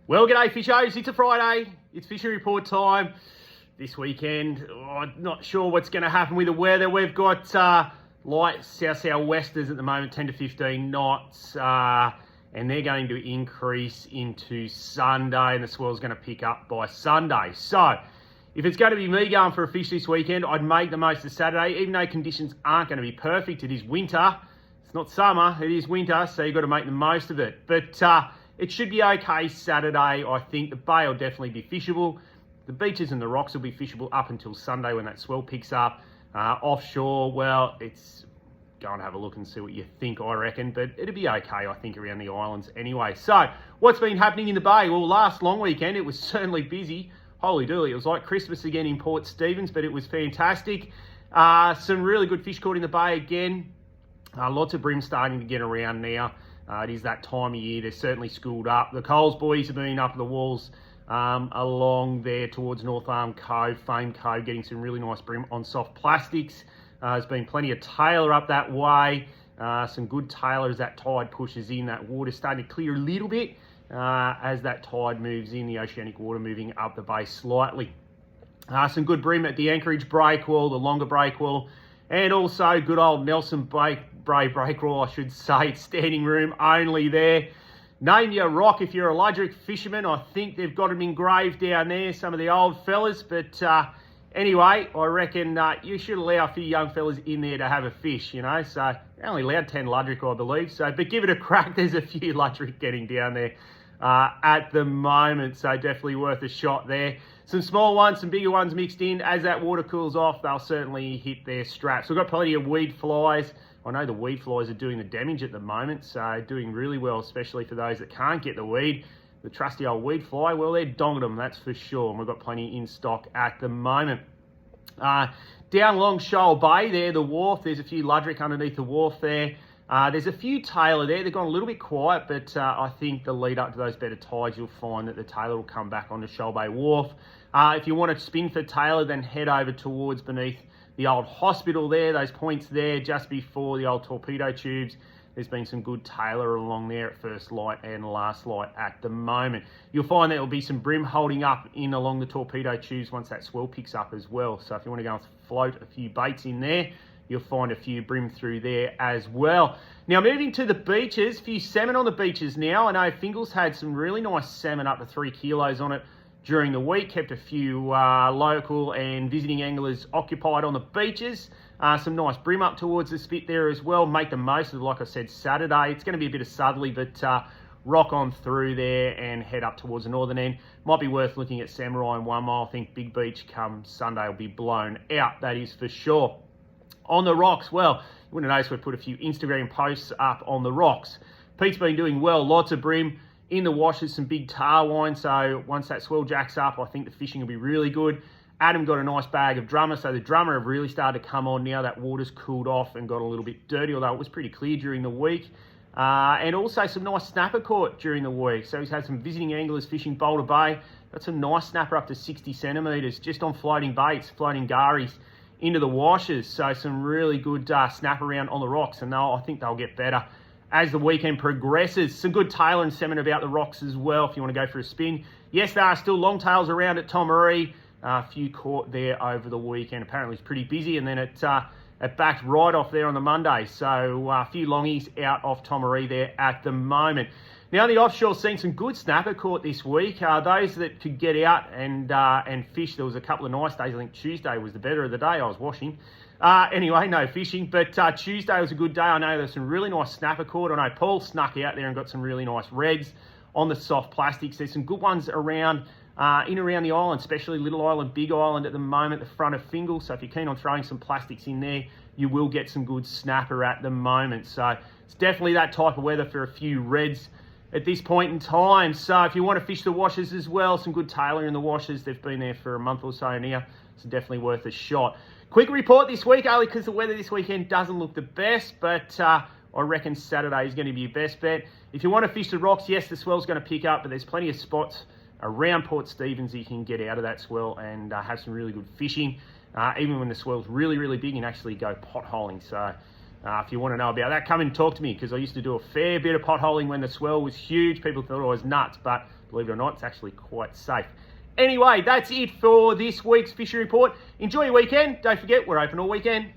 Well, g'day fishers, it's a Friday, it's fishing report time. This weekend, not sure what's going to happen with the weather. We've got light south-southwesters at the moment, 10 to 15 knots, and they're going to increase into Sunday, and the swell's going to pick up by Sunday. So, if it's going to be me going for a fish this weekend, I'd make the most of Saturday, even though conditions aren't going to be perfect. It is winter. It's not summer, it is winter, so you've got to make the most of it. But it should be okay Saturday. I think the bay will definitely be fishable. The beaches and the rocks will be fishable up until Sunday when that swell picks up. Offshore, well, it's go and have a look and see what you think, I reckon. But it'll be okay, I think, around the islands anyway. So, what's been happening in the bay? Well, last long weekend, it was certainly busy. Holy dooly, it was like Christmas again in Port Stephens, but it was fantastic. Some really good fish caught in the bay again. Lots of bream starting to get around now. It is that time of year. They're certainly schooled up. The Coles boys have been up the walls along there towards North Arm Cove, Fame Cove, getting some really nice bream on soft plastics. There's been plenty of tailor up that way. Some good tailor as that tide pushes in. That water's starting to clear a little bit as that tide moves in, the oceanic water moving up the bay slightly. Some good bream at the Anchorage breakwall, the longer breakwall, and also good old Nelson Bay breakwall, I should say. It's standing room only there. Name your rock if you're a Luderick fisherman. I think they've got them engraved down there, some of the old fellas. But anyway, I reckon you should allow a few young fellas in there to have a fish, you know. So they're only allowed 10 Luderick, I believe. So, but give it a crack. There's a few Luderick getting down there at the moment. So definitely worth a shot there. Some small ones, some bigger ones mixed in. As that water cools off, they'll certainly hit their straps. We've got plenty of weed flies. I know the weed flies are doing the damage at the moment, so doing really well, especially for those that can't get the weed. The trusty old weed fly, well, they're donging them, that's for sure. And we've got plenty in stock at the moment. Down Long Shoal Bay there, the wharf, there's a few Luderick underneath the wharf there. There's a few tailor there. They've gone a little bit quiet, but I think the lead up to those better tides, you'll find that the tailor will come back on the Shoal Bay Wharf. If you want to spin for tailor, then head over towards beneath the old hospital there, those points there just before the old torpedo tubes. There's been some good tailor along there at first light and last light at the moment. You'll find there will be some bream holding up in along the torpedo tubes once that swell picks up as well. So if you want to go and float a few baits in there, you'll find a few bream through there as well. Now moving to the beaches, a few salmon on the beaches now. I know Fingles had some really nice salmon up to 3 kilos on it during the week, kept a few local and visiting anglers occupied on the beaches. Some nice bream up towards the spit there as well. Make the most of it, like I said, Saturday. It's going to be a bit of southerly, but rock on through there and head up towards the northern end. Might be worth looking at Samurai and 1 Mile. I think Big Beach come Sunday will be blown out, that is for sure. On the rocks, well, you wouldn't notice we've put a few Instagram posts up on the rocks. Pete's been doing well, lots of bream. In the washes, some big tar wine, so once that swell jacks up, I think the fishing will be really good. Adam got a nice bag of drummer, so the drummer have really started to come on now that water's cooled off and got a little bit dirty, although it was pretty clear during the week. And also some nice snapper caught during the week. So he's had some visiting anglers fishing Boulder Bay. Got some nice snapper up to 60 centimetres just on floating baits, floating garies into the washes. So some really good snap around on the rocks, and I think they'll get better as the weekend progresses. Some good tailor and salmon about the rocks as well if you want to go for a spin. Yes, there are still long tails around at Tomaree. A few caught there over the weekend. Apparently it's pretty busy, and then it backed right off there on the Monday. So a few longies out off Tomaree there at the moment. Now the offshore seen some good snapper caught this week. Those that could get out and fish, there was a couple of nice days. I think Tuesday was the better of the day. I was washing. Anyway, no fishing, but Tuesday was a good day. I know there's some really nice snapper caught. I know Paul snuck out there and got some really nice reds on the soft plastics. There's some good ones around, in around the island, especially Little Island, Big Island at the moment, the front of Fingal. So if you're keen on throwing some plastics in there, you will get some good snapper at the moment. So it's definitely that type of weather for a few reds at this point in time. So if you want to fish the washes as well, some good tailor in the washes. They've been there for a month or so now. It's definitely worth a shot. Quick report this week, only because the weather this weekend doesn't look the best, but I reckon Saturday is going to be your best bet. If you want to fish the rocks, yes, the swell's going to pick up, but there's plenty of spots around Port Stephens you can get out of that swell and have some really good fishing. Even when the swell's really, really big, you can actually go potholing. So If you want to know about that, come and talk to me, because I used to do a fair bit of potholing when the swell was huge. People thought I was nuts, but believe it or not, it's actually quite safe. Anyway, that's it for this week's Fishing Report. Enjoy your weekend. Don't forget, we're open all weekend.